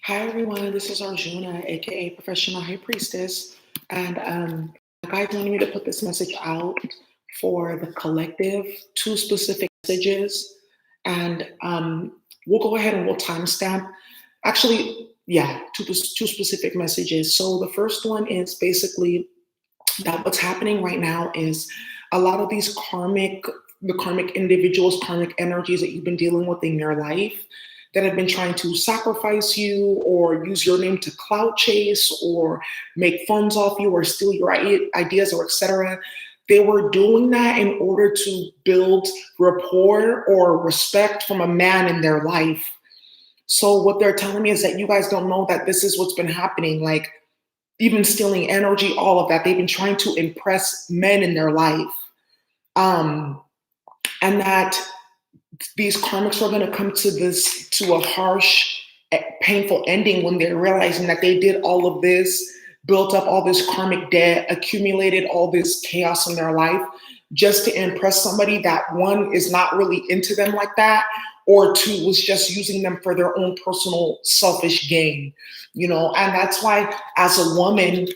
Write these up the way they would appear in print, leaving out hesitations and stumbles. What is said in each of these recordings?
Hi everyone, this is Arjuna, aka Professional High Priestess, and the guys wanted me to put this message out for the collective, two specific messages, and we'll go ahead and we'll timestamp. Actually, yeah, two specific messages. So the first one is basically that what's happening right now is a lot of the karmic individuals, karmic energies that you've been dealing with in your life that have been trying to sacrifice you or use your name to clout chase or make funds off you or steal your ideas or etc. They were doing that in order to build rapport or respect from a man in their life. So what they're telling me is that you guys don't know that this is what's been happening. Like even stealing energy, all of that. They've been trying to impress men in their life. Um, and that these karmics are going to come to a harsh, painful ending when they're realizing that they did all of this, built up all this karmic debt, accumulated all this chaos in their life just to impress somebody that one is not really into them like that, or two was just using them for their own personal selfish gain, and that's why as a woman,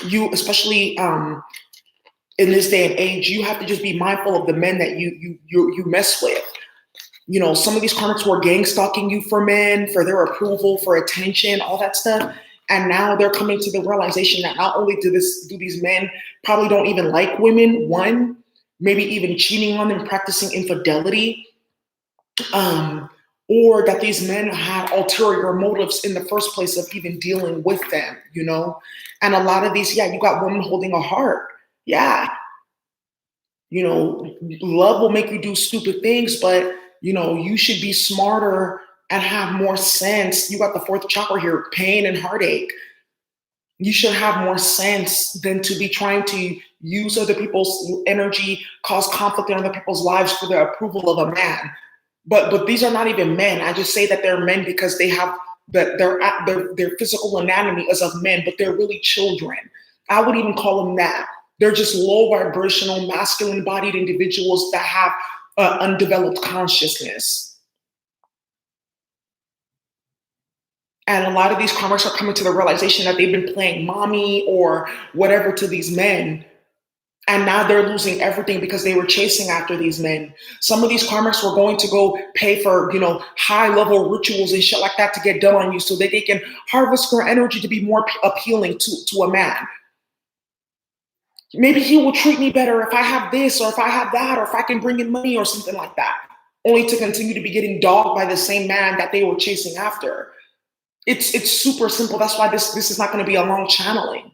you especially in this day and age, you have to just be mindful of the men that you mess with. Some of these karmics were gang stalking you for men, for their approval, for attention, all that stuff. And now they're coming to the realization that not only do these men probably don't even like women, one, maybe even cheating on them, practicing infidelity, or that these men had ulterior motives in the first place of even dealing with them, And a lot of these, yeah, you got women holding a heart. Yeah. Love will make you do stupid things, but you should be smarter and have more sense. You got the fourth chakra here, pain and heartache. You should have more sense than to be trying to use other people's energy, cause conflict in other people's lives for the approval of a man. But these are not even men. I just say that they're men because they have their physical anatomy is of men, but they're really children. I would even call them that. They're just low vibrational, masculine bodied individuals that have undeveloped consciousness. And a lot of these karmics are coming to the realization that they've been playing mommy or whatever to these men. And now they're losing everything because they were chasing after these men. Some of these karmics were going to go pay for, high level rituals and shit like that to get done on you so that they can harvest their energy to be more appealing to a man. Maybe he will treat me better if I have this or if I have that or if I can bring in money or something like that, only to continue to be getting dogged by the same man that they were chasing after. It's super simple. That's why this is not going to be a long channeling.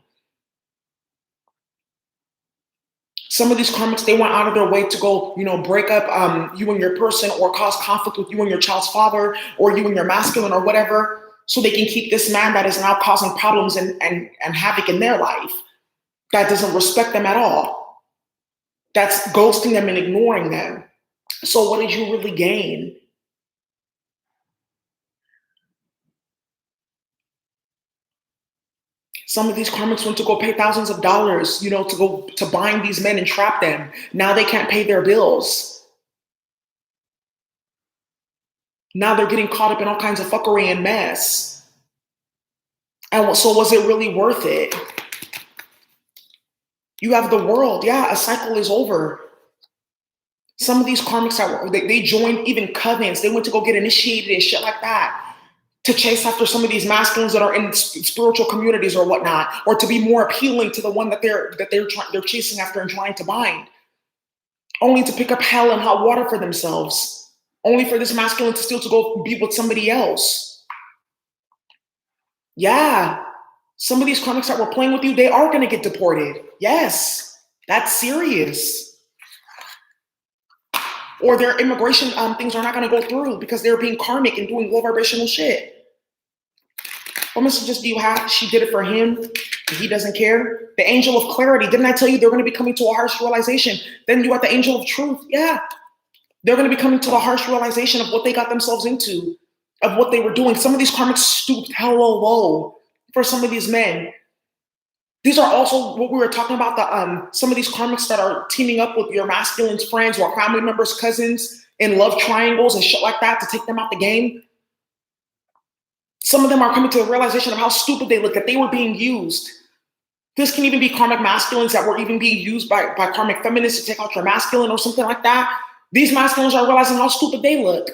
Some of these karmics, they went out of their way to go, break up you and your person or cause conflict with you and your child's father or you and your masculine or whatever, so they can keep this man that is now causing problems and havoc in their life, that doesn't respect them at all, that's ghosting them and ignoring them. So what did you really gain? Some of these karmics went to go pay thousands of dollars, to go to bind these men and trap them. Now they can't pay their bills. Now they're getting caught up in all kinds of fuckery and mess. And so was it really worth it? You have the world. Yeah, a cycle is over. Some of these karmics, they joined even covens. They went to go get initiated and shit like that, to chase after some of these masculines that are in spiritual communities or whatnot, or to be more appealing to the one that they're chasing after and trying to bind, only to pick up hell and hot water for themselves, only for this masculine to still to go be with somebody else. Yeah, some of these karmics that were playing with you, they are going to get deported. Yes, that's serious. Or their immigration things are not going to go through because they're being karmic and doing low vibrational shit. What messages do you have? She did it for him. He doesn't care. The angel of clarity. Didn't I tell you they're going to be coming to a harsh realization? Then you got the angel of truth. Yeah. They're going to be coming to the harsh realization of what they got themselves into, of what they were doing. Some of these karmics stooped hella low for some of these men. These are also what we were talking about, some of these karmics that are teaming up with your masculine's friends or family members, cousins in love triangles and shit like that to take them out the game. Some of them are coming to the realization of how stupid they look, that they were being used. This can even be karmic masculines that were even being used by karmic feminists to take out your masculine or something like that. These masculines are realizing how stupid they look.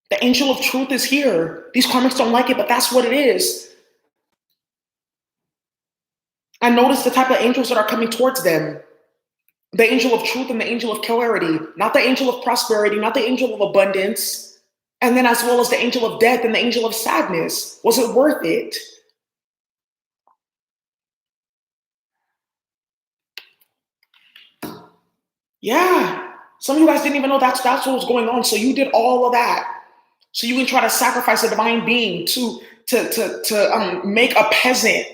The angel of truth is here. These karmics don't like it, but that's what it is. And notice the type of angels that are coming towards them. The angel of truth and the angel of clarity, not the angel of prosperity, not the angel of abundance, and then as well as the angel of death and the angel of sadness. Was it worth it? Yeah. Some of you guys didn't even know that's what was going on. So you did all of that. So you can try to sacrifice a divine being to make a peasant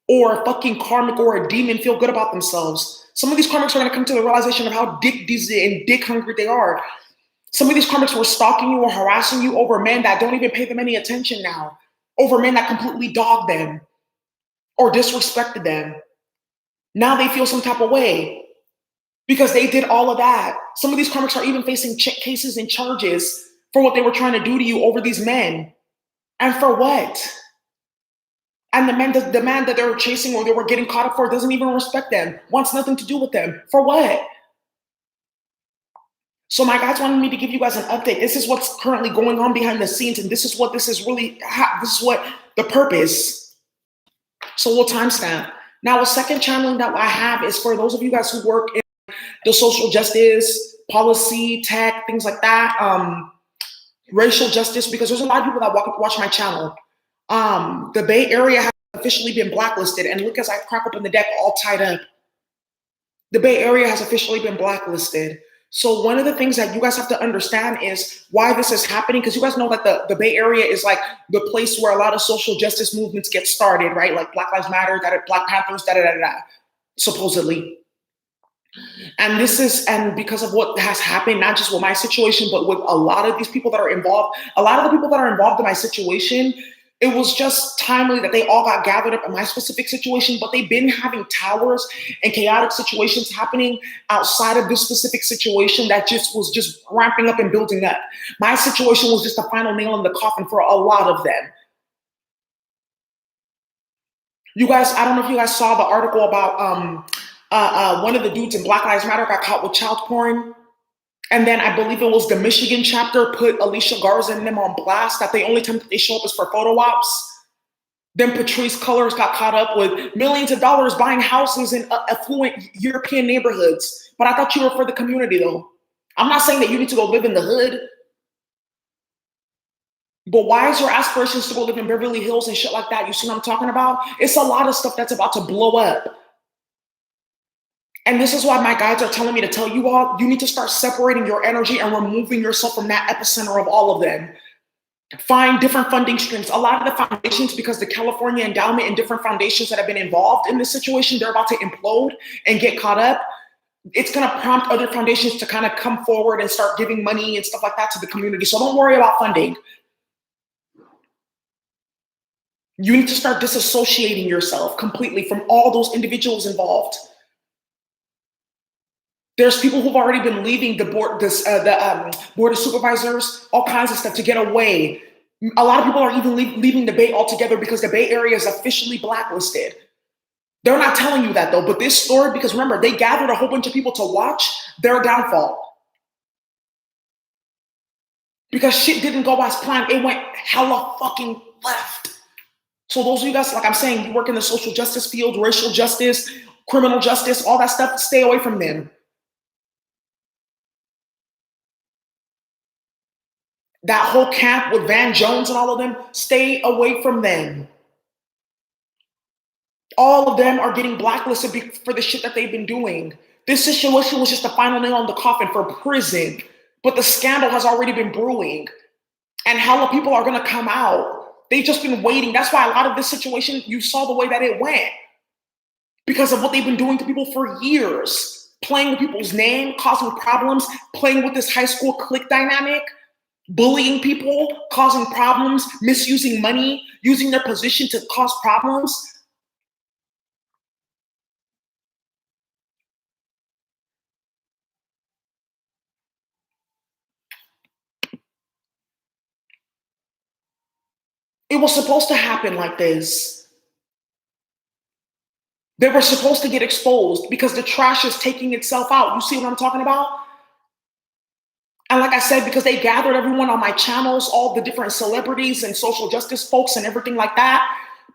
or a fucking karmic or a demon feel good about themselves. Some of these karmics are going to come to the realization of how dick dizzy and dick hungry they are. Some of these karmics were stalking you or harassing you over men that don't even pay them any attention now, over men that completely dog them or disrespected them. Now they feel some type of way because they did all of that. Some of these karmics are even facing cases and charges for what they were trying to do to you over these men. And for what? And the man that they were chasing or they were getting caught up for doesn't even respect them, wants nothing to do with them. For what? So my guys wanted me to give you guys an update. This is what's currently going on behind the scenes, and this is what this is what the purpose. So we'll timestamp. Now, a second channeling that I have is for those of you guys who work in the social justice, policy, tech, things like that, racial justice, because there's a lot of people that watch my channel. The Bay Area has officially been blacklisted, and look as I crack open the deck all tied up. The Bay Area has officially been blacklisted. So one of the things that you guys have to understand is why this is happening, because you guys know that the Bay Area is like the place where a lot of social justice movements get started, right? Like Black Lives Matter, Black Panthers, supposedly. And because of what has happened, not just with my situation, but with a lot of these people that are involved, a lot of the people that are involved in my situation, it was just timely that they all got gathered up in my specific situation, but they've been having towers and chaotic situations happening outside of this specific situation that was just ramping up and building up. My situation was just the final nail in the coffin for a lot of them. You guys, I don't know if you guys saw the article about one of the dudes in Black Lives Matter got caught with child porn. And then I believe it was the Michigan chapter put Alicia Garza and them on blast that the only time that they show up is for photo ops. Then Patrice Cullors got caught up with millions of dollars buying houses in affluent European neighborhoods. But I thought you were for the community though. I'm not saying that you need to go live in the hood. But why is your aspirations to go live in Beverly Hills and shit like that? You see what I'm talking about? It's a lot of stuff that's about to blow up. And this is why my guides are telling me to tell you all, you need to start separating your energy and removing yourself from that epicenter of all of them. Find different funding streams. A lot of the foundations, because the California Endowment and different foundations that have been involved in this situation, they're about to implode and get caught up. It's going to prompt other foundations to kind of come forward and start giving money and stuff like that to the community. So don't worry about funding. You need to start disassociating yourself completely from all those individuals involved. There's people who've already been leaving the board, board of supervisors, all kinds of stuff to get away. A lot of people are even leaving the Bay altogether because the Bay Area is officially blacklisted. They're not telling you that though, but this story, because remember, they gathered a whole bunch of people to watch their downfall. Because shit didn't go as planned. It went hella fucking left. So those of you guys, like I'm saying, you work in the social justice field, racial justice, criminal justice, all that stuff, stay away from them. That whole camp with Van Jones and all of them, stay away from them. All of them are getting blacklisted for the shit that they've been doing. This situation was just the final nail in the coffin for prison, but the scandal has already been brewing, and hella people are gonna come out. They've just been waiting. That's why a lot of this situation, you saw the way that it went, because of what they've been doing to people for years, playing with people's name, causing problems, playing with this high school clique dynamic. bullying people, causing problems, misusing money, using their position to cause problems. It was supposed to happen like this. They were supposed to get exposed because the trash is taking itself out. You see what I'm talking about? And like I said, because they gathered everyone on my channels, all the different celebrities and social justice folks and everything like that,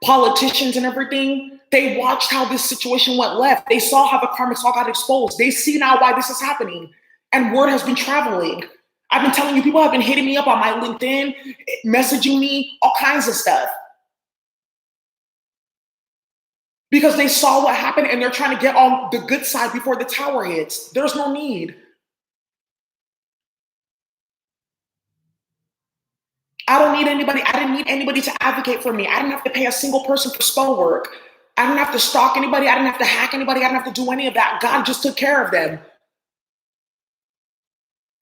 politicians and everything, they watched how this situation went left. They saw how the karmics all got exposed. They see now why this is happening. And word has been traveling. I've been telling you, people have been hitting me up on my LinkedIn, messaging me, all kinds of stuff. Because they saw what happened and they're trying to get on the good side before the tower hits. There's no need. I don't need anybody. I didn't need anybody to advocate for me. I didn't have to pay a single person for spell work. I didn't have to stalk anybody. I didn't have to hack anybody. I didn't have to do any of that. God just took care of them.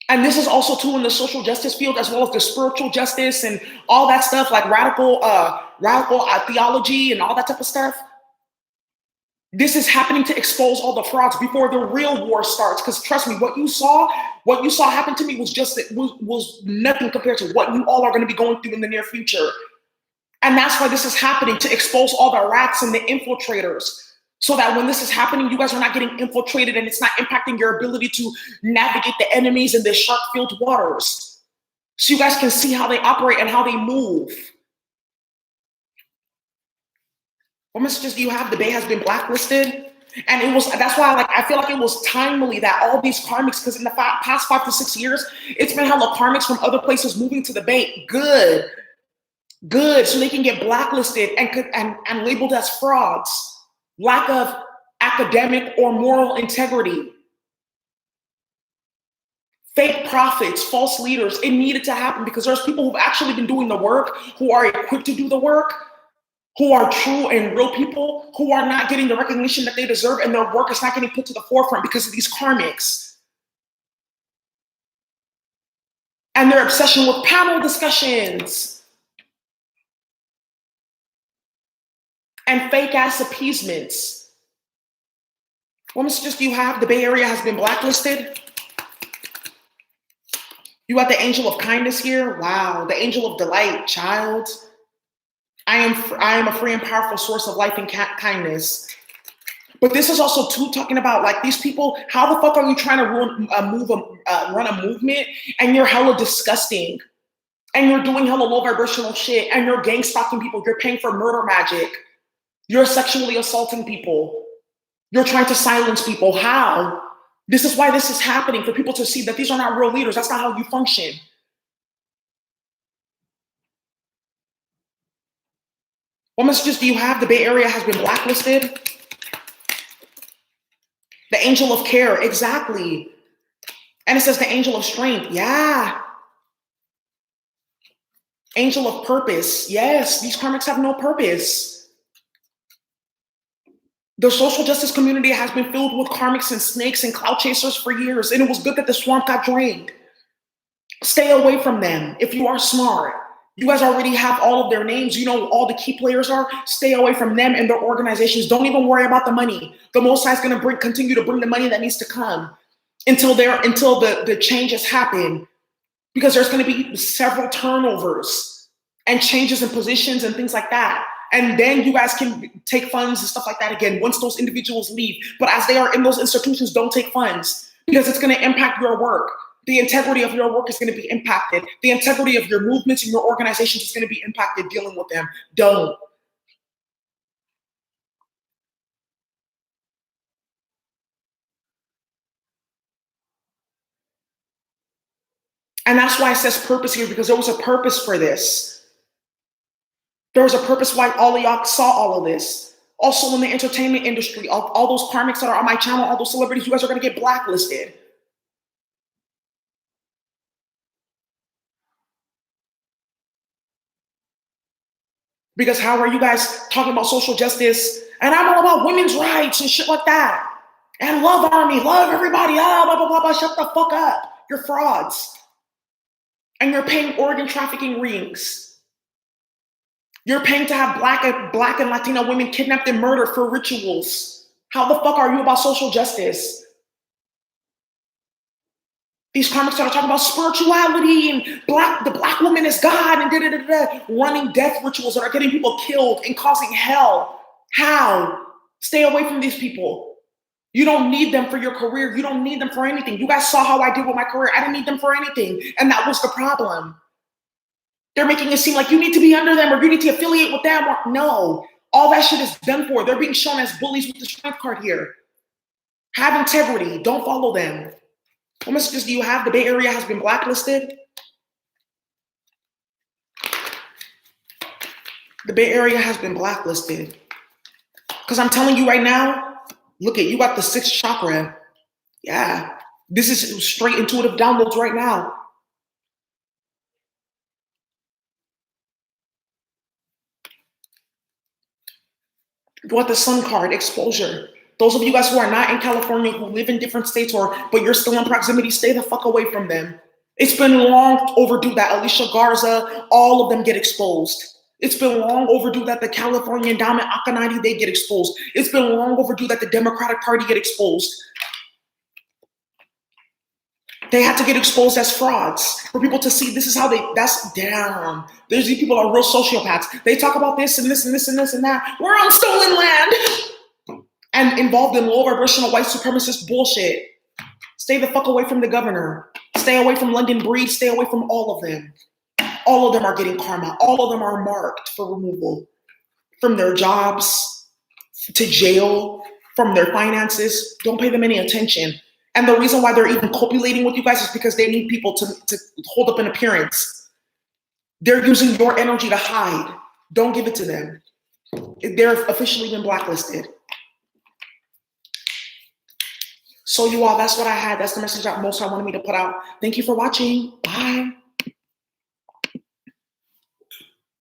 And this is also too in the social justice field, as well as the spiritual justice and all that stuff, like radical theology and all that type of stuff. This is happening to expose all the frauds before the real war starts. Because trust me, what you saw happen to me was nothing compared to what you all are going to be going through in the near future. And that's why this is happening, to expose all the rats and the infiltrators. So that when this is happening, you guys are not getting infiltrated and it's not impacting your ability to navigate the enemies in the shark-filled waters. So you guys can see how they operate and how they move. What messages do you have? The Bay has been blacklisted. And that's why I feel like it was timely that all these karmics, because in the past 5 to 6 years, it's been hella karmics from other places moving to the Bay. Good. So they can get blacklisted and labeled as frauds. Lack of academic or moral integrity. Fake prophets, false leaders. It needed to happen because there's people who've actually been doing the work, who are equipped to do the work, who are true and real people, who are not getting the recognition that they deserve, and their work is not getting put to the forefront because of these karmics. And their obsession with panel discussions and fake-ass appeasements. What messages do you have? The Bay Area has been blacklisted. You got the angel of kindness here. Wow, the angel of delight, child. I am a free and powerful source of life and kindness. But this is also too talking about like these people. How the fuck are you trying to run a movement and you're hella disgusting and you're doing hella low vibrational shit and you're gang stalking people. You're paying for murder magic. You're sexually assaulting people. You're trying to silence people. How? This is why this is happening, for people to see that these are not real leaders. That's not how you function. What messages do you have? The Bay Area has been blacklisted. The angel of care, exactly. And it says the angel of strength, yeah. Angel of purpose, yes. These karmics have no purpose. The social justice community has been filled with karmics and snakes and cloud chasers for years, and it was good that the swamp got drained. Stay away from them if you are smart. You guys already have all of their names. You know all the key players are. Stay away from them and their organizations. Don't even worry about the money. The Most High is going to continue to bring the money that needs to come until the changes happen, because there's going to be several turnovers and changes in positions and things like that. And then you guys can take funds and stuff like that again once those individuals leave. But as they are in those institutions, don't take funds, because it's going to impact your work. The integrity of your work is going to be impacted. The integrity of your movements and your organizations is going to be impacted dealing with them. Don't. And that's why it says purpose here, because there was a purpose for this. There was a purpose why all of y'all saw all of this. Also in the entertainment industry, all those karmics that are on my channel, all those celebrities, you guys are going to get blacklisted. Because how are you guys talking about social justice? And I'm all about women's rights and shit like that. And love army, love everybody. Blah, blah, blah, blah. Shut the fuck up. You're frauds. And you're paying organ trafficking rings. You're paying to have black and Latino women kidnapped and murdered for rituals. How the fuck are you about social justice? These karmics that are talking about spirituality and the black woman is God and running death rituals that are getting people killed and causing hell. How? Stay away from these people. You don't need them for your career. You don't need them for anything. You guys saw how I did with my career. I didn't need them for anything. And that was the problem. They're making it seem like you need to be under them or you need to affiliate with them. Or, no, all that shit is done for. They're being shown as bullies with the strength card here. Have integrity. Don't follow them. What messages do you have? The Bay Area has been blacklisted. The Bay Area has been blacklisted. Because I'm telling you right now, look at, you got the 6th chakra. Yeah. This is straight intuitive downloads right now. You got the Sun card, exposure. Those of you guys who are not in California, who live in different states, but you're still in proximity, stay the fuck away from them. It's been long overdue that Alicia Garza, all of them get exposed. It's been long overdue that the California Endowment, Akanadi, they get exposed. It's been long overdue that the Democratic Party get exposed. They had to get exposed as frauds for people to see this is how that's damn. There's these people are real sociopaths. They talk about this and this and this and this and that. We're on stolen land and involved in low vibrational white supremacist bullshit. Stay the fuck away from the governor. Stay away from London Breed. Stay away from all of them. All of them are getting karma. All of them are marked for removal from their jobs to jail, from their finances. Don't pay them any attention. And the reason why they're even copulating with you guys is because they need people to hold up an appearance. They're using your energy to hide. Don't give it to them. They're officially been blacklisted. So you all, that's what I had. That's the message that most I wanted me to put out. Thank you for watching. Bye.